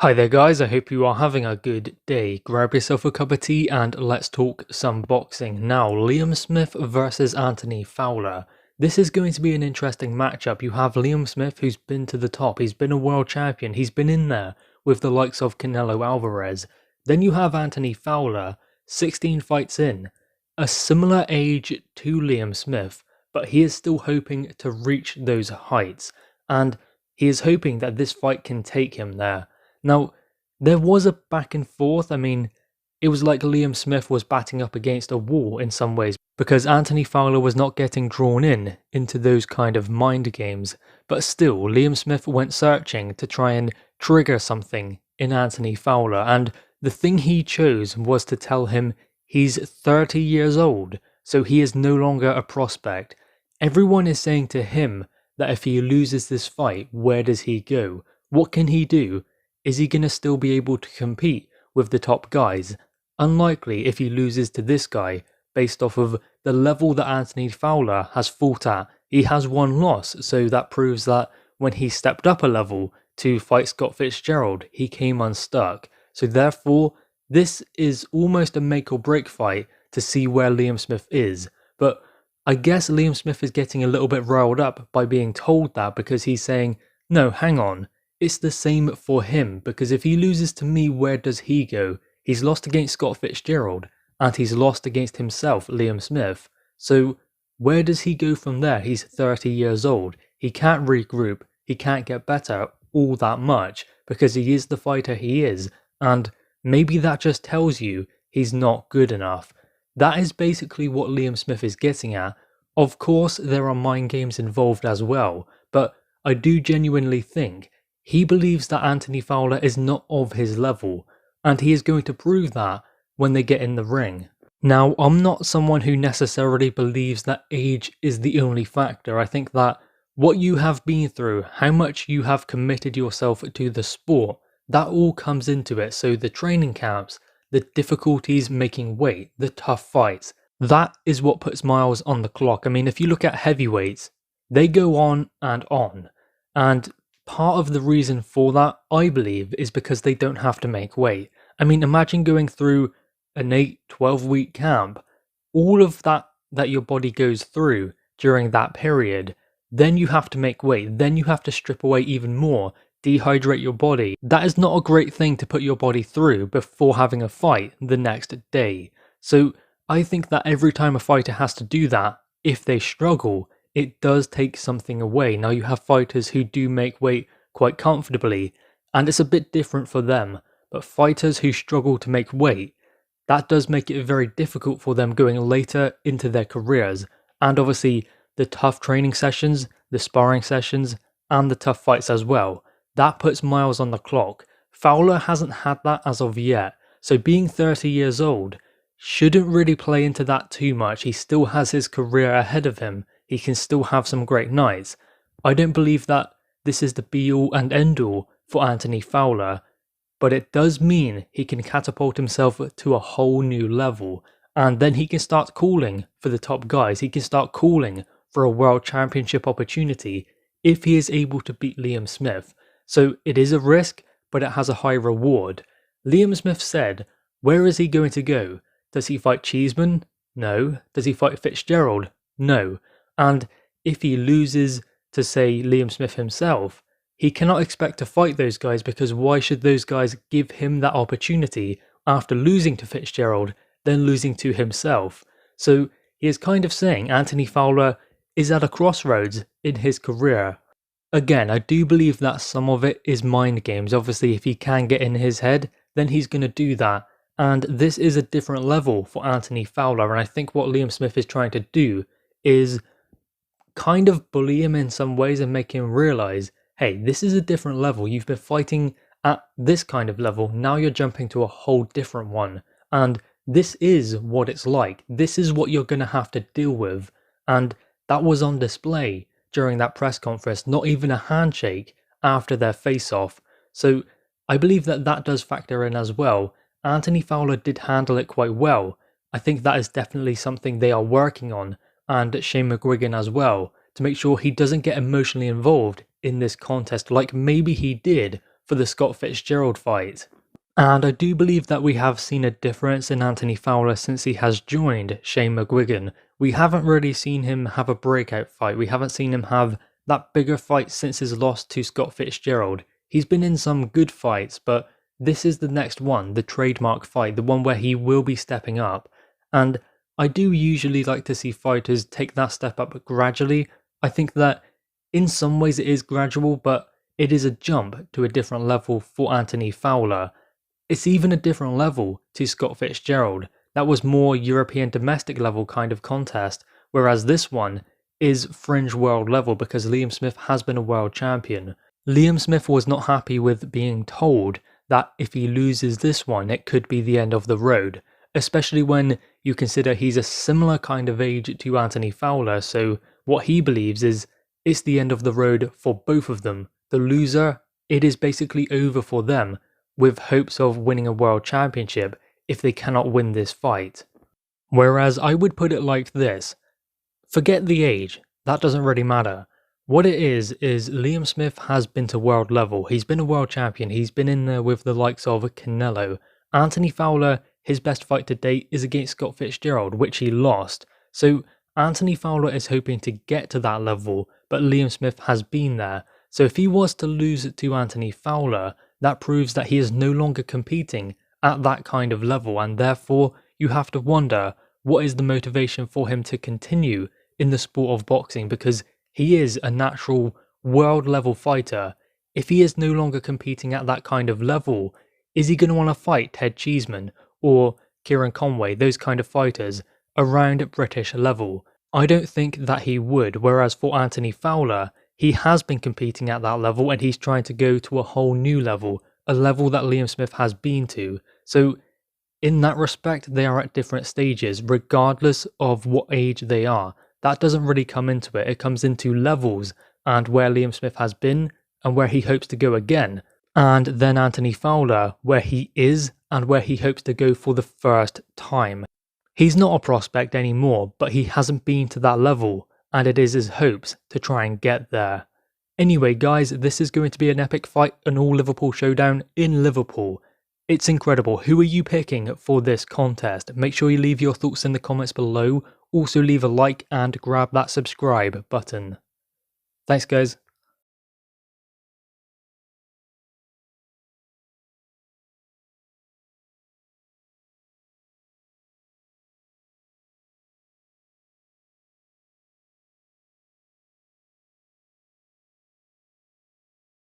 Hi there guys, I hope you are having a good day. Grab yourself a cup of tea and let's talk some boxing. Now, Liam Smith versus Anthony Fowler. This is going to be an interesting matchup. You have Liam Smith, who's been to the top. He's been a world champion. He's been in there with the likes of Canelo Alvarez. Then you have Anthony Fowler, 16 fights in, a similar age to Liam Smith, but he is still hoping to reach those heights. And he is hoping that this fight can take him there. Now, there was a back and forth. I mean, it was like Liam Smith was batting up against a wall in some ways because Anthony Fowler was not getting drawn in into those kind of mind games. But still, Liam Smith went searching to try and trigger something in Anthony Fowler. And the thing he chose was to tell him he's 30 years old, so he is no longer a prospect. Everyone is saying to him that if he loses this fight, where does he go? What can he do? Is he going to still be able to compete with the top guys? Unlikely if he loses to this guy, based off of the level that Anthony Fowler has fought at. He has one loss, so that proves that when he stepped up a level to fight Scott Fitzgerald, he came unstuck. So therefore, this is almost a make or break fight to see where Liam Smith is. But I guess Liam Smith is getting a little bit riled up by being told that because he's saying, no, hang on. It's the same for him, because if he loses to me, where does he go? He's lost against Scott Fitzgerald, and he's lost against himself, Liam Smith. So where does he go from there? He's 30 years old. He can't regroup. He can't get better all that much, because he is the fighter he is, and maybe that just tells you he's not good enough. That is basically what Liam Smith is getting at. Of course, there are mind games involved as well, but I do genuinely think he believes that Anthony Fowler is not of his level, and he is going to prove that when they get in the ring. Now, I'm not someone who necessarily believes that age is the only factor. I think that what you have been through, how much you have committed yourself to the sport, that all comes into it. So the training camps, the difficulties making weight, the tough fights, that is what puts miles on the clock. I mean, if you look at heavyweights, they go on, and part of the reason for that, I believe, is because they don't have to make weight. I mean, imagine going through an 8-12 week camp, all of that your body goes through during that period, then you have to make weight, then you have to strip away even more, dehydrate your body. That is not a great thing to put your body through before having a fight the next day. So I think that every time a fighter has to do that, if they struggle, it does take something away. Now you have fighters who do make weight quite comfortably, and it's a bit different for them, but fighters who struggle to make weight, that does make it very difficult for them going later into their careers, and obviously the tough training sessions, the sparring sessions, and the tough fights as well. That puts miles on the clock. Fowler hasn't had that as of yet, so being 30 years old shouldn't really play into that too much. He still has his career ahead of him. He can still have some great nights. I don't believe that this is the be-all and end-all for Anthony Fowler, but it does mean he can catapult himself to a whole new level, and then he can start calling for the top guys. He can start calling for a world championship opportunity if he is able to beat Liam Smith. So it is a risk, but it has a high reward. Liam Smith said, where is he going to go? Does he fight Cheeseman? No. Does he fight Fitzgerald? No. And if he loses to, say, Liam Smith himself, he cannot expect to fight those guys, because why should those guys give him that opportunity after losing to Fitzgerald, then losing to himself? So he is kind of saying Anthony Fowler is at a crossroads in his career. Again, I do believe that some of it is mind games. Obviously, if he can get in his head, then he's going to do that. And this is a different level for Anthony Fowler, and I think what Liam Smith is trying to do is kind of bully him in some ways and make him realize, hey, this is a different level. You've been fighting at this kind of level. Now you're jumping to a whole different one. And this is what it's like. This is what you're going to have to deal with. And that was on display during that press conference. Not even a handshake after their face-off. So I believe that that does factor in as well. Anthony Fowler did handle it quite well. I think that is definitely something they are working on, and Shane McGuigan as well, to make sure he doesn't get emotionally involved in this contest like maybe he did for the Scott Fitzgerald fight. And I do believe that we have seen a difference in Anthony Fowler since he has joined Shane McGuigan. We haven't really seen him have a breakout fight. We haven't seen him have that bigger fight since his loss to Scott Fitzgerald. He's been in some good fights, but this is the next one, the trademark fight, the one where he will be stepping up. And I do usually like to see fighters take that step up gradually. I think that in some ways it is gradual, but it is a jump to a different level for Anthony Fowler. It's even a different level to Scott Fitzgerald. That was more European domestic level kind of contest, whereas this one is fringe world level because Liam Smith has been a world champion. Liam Smith was not happy with being told that if he loses this one, it could be the end of the road, especially when you consider he's a similar kind of age to Anthony Fowler, so what he believes is it's the end of the road for both of them. The loser, it is basically over for them, with hopes of winning a world championship if they cannot win this fight. Whereas I would put it like this, forget the age, that doesn't really matter. What it is Liam Smith has been to world level, he's been a world champion, he's been in there with the likes of Canelo. Anthony Fowler, his best fight to date is against Scott Fitzgerald, which he lost. So Anthony Fowler is hoping to get to that level, but Liam Smith has been there. So if he was to lose to Anthony Fowler, that proves that he is no longer competing at that kind of level, and therefore you have to wonder what is the motivation for him to continue in the sport of boxing, because he is a natural world level fighter. If he is no longer competing at that kind of level, is he going to want to fight Ted Cheeseman or Kieran Conway, those kind of fighters, around British level? I don't think that he would, whereas for Anthony Fowler, he has been competing at that level and he's trying to go to a whole new level, a level that Liam Smith has been to. So in that respect, they are at different stages, regardless of what age they are. That doesn't really come into it. It comes into levels and where Liam Smith has been and where he hopes to go again. And then Anthony Fowler, where he is and where he hopes to go for the first time. He's not a prospect anymore, but he hasn't been to that level, and it is his hopes to try and get there. Anyway guys, this is going to be an epic fight, an all Liverpool showdown in Liverpool. It's incredible. Who are you picking for this contest? Make sure you leave your thoughts in the comments below. Also leave a like and grab that subscribe button. Thanks guys.